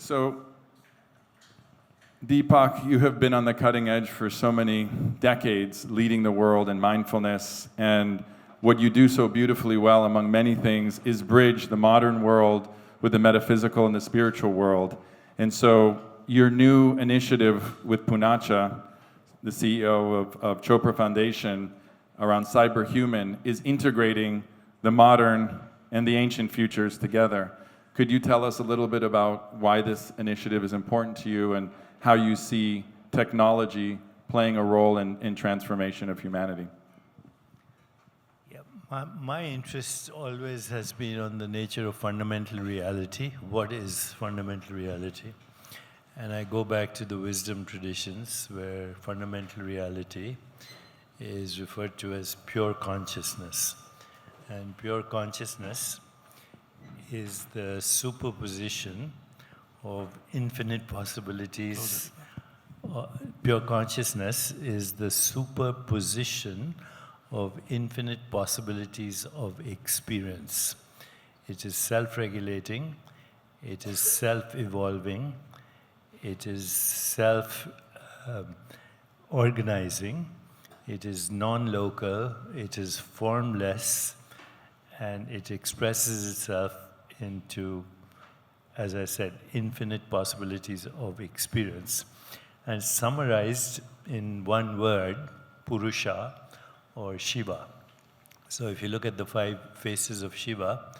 So, Deepak, you have been on the cutting edge for so many decades, leading the world in mindfulness, and what you do so beautifully well, among many things, is bridge the modern world with the metaphysical and the spiritual world. And so, your new initiative with Poonacha, the CEO of Chopra Foundation, around Cyberhuman, is integrating the modern and the ancient futures together. Could you tell us a little bit about why this initiative is important to you and how you see technology playing a role in transformation of humanity? Yeah, my interest always has been on the nature of fundamental reality. What is fundamental reality? And I go back to the wisdom traditions where fundamental reality is referred to as pure consciousness. And pure consciousness is the superposition of infinite possibilities. Pure consciousness is the superposition of infinite possibilities of experience. It is self-regulating, it is self-evolving, it is self-organizing, it is non-local, it is formless, and it expresses itself into, as I said, infinite possibilities of experience. And summarized in one word, Purusha or Shiva. So if you look at the 5 faces of Shiva,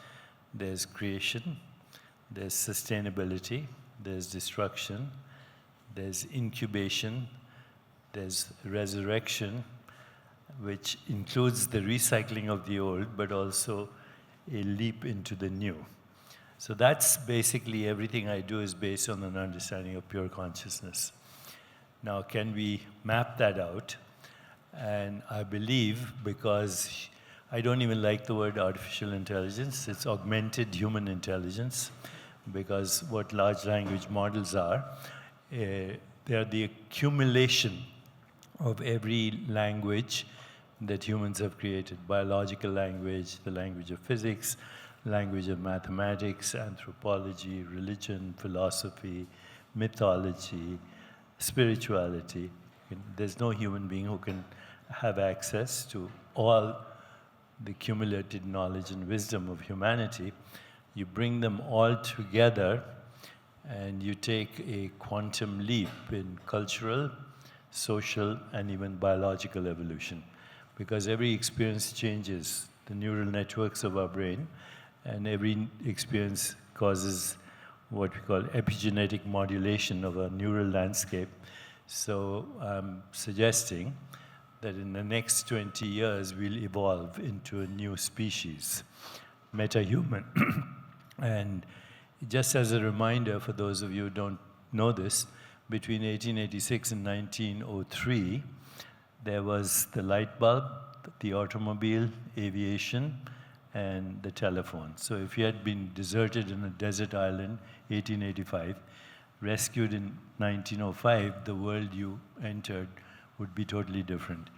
there's creation, there's sustainability, there's destruction, there's incubation, there's resurrection, which includes the recycling of the old, but also a leap into the new. So that's basically everything I do is based on an understanding of pure consciousness. Now, can we map that out? And I believe, because I don't even like the word artificial intelligence, it's augmented human intelligence, because what large language models are, they are the accumulation of every language that humans have created. Biological language, the language of physics, language of mathematics, anthropology, religion, philosophy, mythology, spirituality. There's no human being who can have access to all the cumulated knowledge and wisdom of humanity. You bring them all together and you take a quantum leap in cultural, social, and even biological evolution. Because every experience changes the neural networks of our brain, and every experience causes what we call epigenetic modulation of our neural landscape. So I'm suggesting that in the next 20 years, we'll evolve into a new species, meta-human. And just as a reminder for those of you who don't know this, between 1886 and 1903, there was the light bulb, the automobile, aviation, and the telephone. So if you had been deserted in a desert island, 1885, rescued in 1905, the world you entered would be totally different.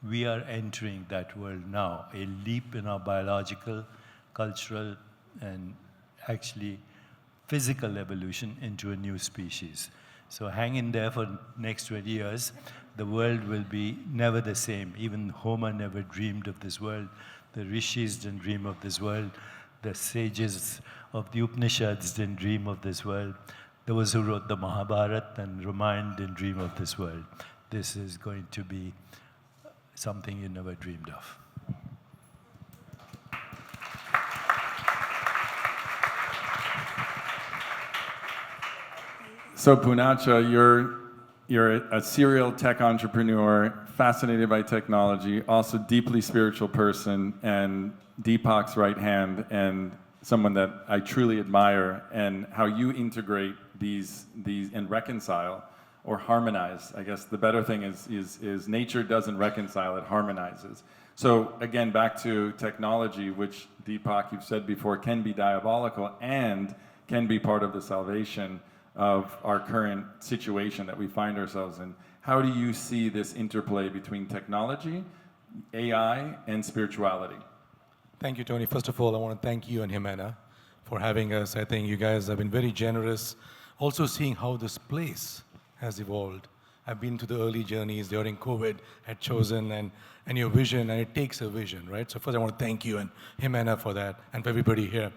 We are entering that world now, a leap in our biological, cultural, and actually physical evolution into a new species. So hang in there for the next 20 years. The world will be never the same. Even Homer never dreamed of this world. The rishis didn't dream of this world. The sages of the Upanishads didn't dream of this world. Those who wrote the Mahabharata and Ramayana didn't dream of this world. This is going to be something you never dreamed of. So Poonacha, you're a serial tech entrepreneur, fascinated by technology, also deeply spiritual person, and Deepak's right hand, and someone that I truly admire, and how you integrate these and reconcile or harmonize. I guess the better thing is nature doesn't reconcile, it harmonizes. So again, back to technology, which Deepak, you've said before, can be diabolical and can be part of the salvation of our current situation that we find ourselves in. How do you see this interplay between technology, AI, and spirituality? Thank you, Tony. First of all, I want to thank you and Jimena for having us. I think you guys have been very generous Also seeing how this place has evolved. I've been to the early journeys during COVID, had chosen, and your vision, and it takes a vision, right? So first I want to thank you and Jimena for that, and for everybody here.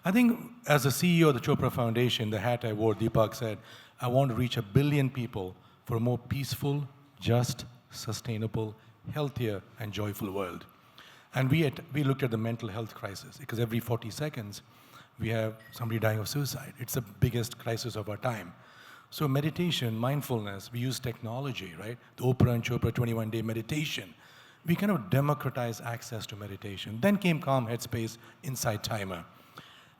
I think as the CEO of the Chopra Foundation, the hat I wore, Deepak said, I want to reach 1 billion people for a more peaceful, just, sustainable, healthier, and joyful world. And we looked at the mental health crisis, because every 40 seconds, we have somebody dying of suicide. It's the biggest crisis of our time. So meditation, mindfulness, we use technology, right? The Oprah and Chopra 21-day meditation. We kind of democratize access to meditation. Then came Calm Headspace, Insight Timer.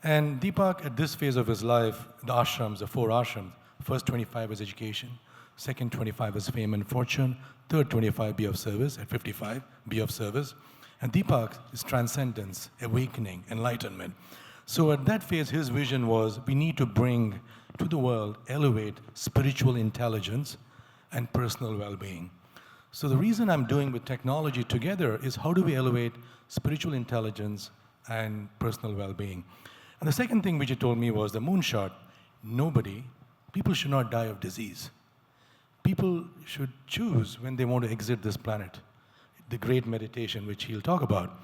And Deepak, at this phase of his life, the ashrams, the 4 ashrams, first 25 was education, second 25 was fame and fortune, third 25 be of service, at 55, be of service. And Deepak is transcendence, awakening, enlightenment. So at that phase, his vision was we need to bring to the world, elevate spiritual intelligence and personal well-being. So the reason I'm doing with technology together is how do we elevate spiritual intelligence and personal well-being? And the second thing which he told me was the moonshot. People should not die of disease. People should choose when they want to exit this planet. The great meditation, which he'll talk about.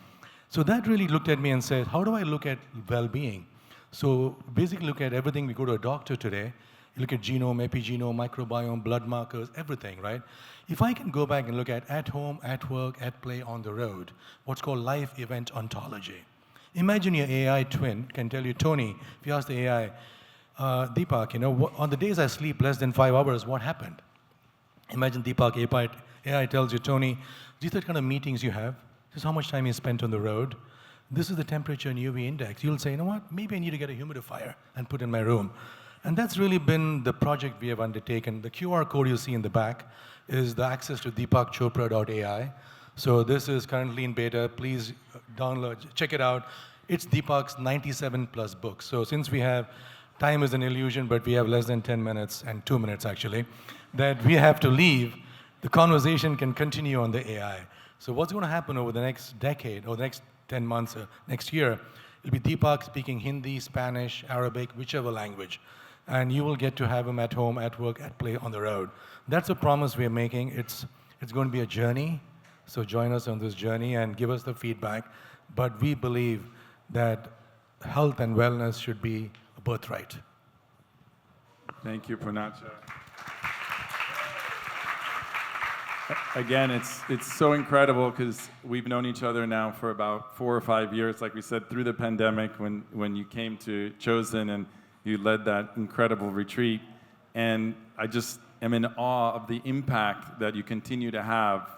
So that really looked at me and said, how do I look at well-being? So basically look at everything. We go to a doctor today, you look at genome, epigenome, microbiome, blood markers, everything, right? If I can go back and look at home, at work, at play, on the road, what's called life event ontology. Imagine your AI twin can tell you, Tony, if you ask the AI, Deepak, on the days I sleep less than 5 hours, what happened? Imagine Deepak, AI tells you, Tony, these are the kind of meetings you have. This is how much time you spent on the road. This is the temperature and UV index. You'll say, you know what, maybe I need to get a humidifier and put in my room. And that's really been the project we have undertaken. The QR code you see in the back is the access to deepakchopra.ai. So this is currently in beta. Please download, check it out. It's Deepak's 97+ books. So since we have, time is an illusion, but we have less than 10 minutes, and 2 minutes actually, that we have to leave, the conversation can continue on the AI. So what's going to happen over the next decade, or the next 10 months, next year, it'll be Deepak speaking Hindi, Spanish, Arabic, whichever language. And you will get to have him at home, at work, at play, on the road. That's a promise we're making. It's going to be a journey. So join us on this journey and give us the feedback. But we believe that health and wellness should be a birthright. Thank you, Poonacha. Again, it's so incredible because we've known each other now for about 4 or 5 years, like we said, through the pandemic when you came to Chosen and you led that incredible retreat. And I just am in awe of the impact that you continue to have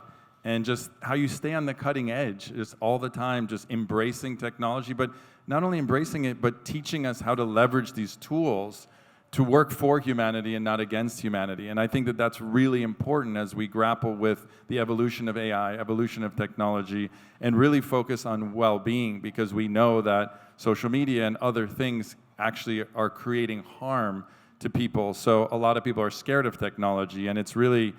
and just how you stay on the cutting edge just all the time, just embracing technology, but not only embracing it, but teaching us how to leverage these tools to work for humanity and not against humanity. And I think that that's really important as we grapple with the evolution of AI, evolution of technology, and really focus on well-being, because we know that social media and other things actually are creating harm to people. So a lot of people are scared of technology, and it's really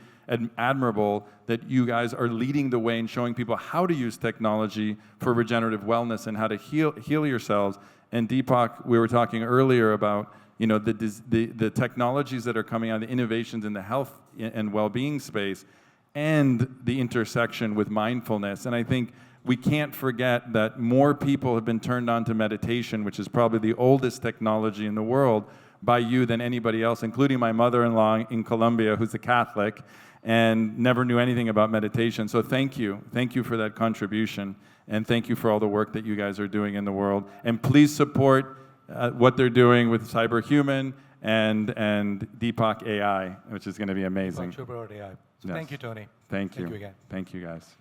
admirable that you guys are leading the way and showing people how to use technology for regenerative wellness and how to heal yourselves. And Deepak, we were talking earlier about the technologies that are coming out, the innovations in the health and well-being space, and the intersection with mindfulness. And I think we can't forget that more people have been turned on to meditation, which is probably the oldest technology in the world, by you than anybody else, including my mother-in-law in Colombia, who's a Catholic, and never knew anything about meditation. So thank you. Thank you for that contribution. And thank you for all the work that you guys are doing in the world. And please support what they're doing with Cyberhuman and Deepak AI, which is going to be amazing. Deepak Chopra AI. So Yes. thank you, Tony. Thank you. Thank you again. Thank you, guys.